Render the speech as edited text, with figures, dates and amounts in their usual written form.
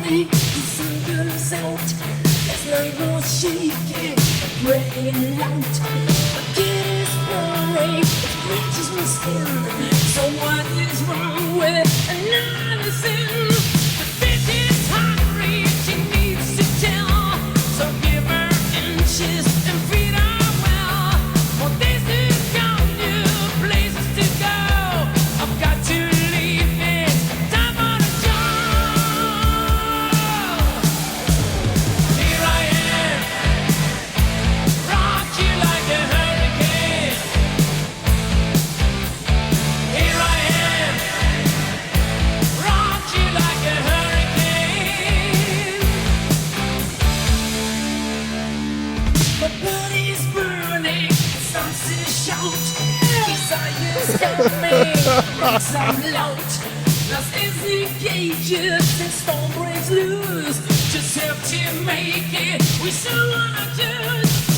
body, the sun goes out. There's no more shaking, breaking out. A kid is boring, it reaches my skin. So what is wrong with another sin? The bitch is hungry, she needs to tell. So give her inches and feed her well. For this is got new places to go. I've got to leave it, time for the job. Here I am, rock you like a hurricane. Here I am, rock you like a hurricane. My body's burning, it starts to shout. Desire's coming, breaks out loud. Lost is the cages, and storm breaks loose. Just have to make it, we still wanna choose.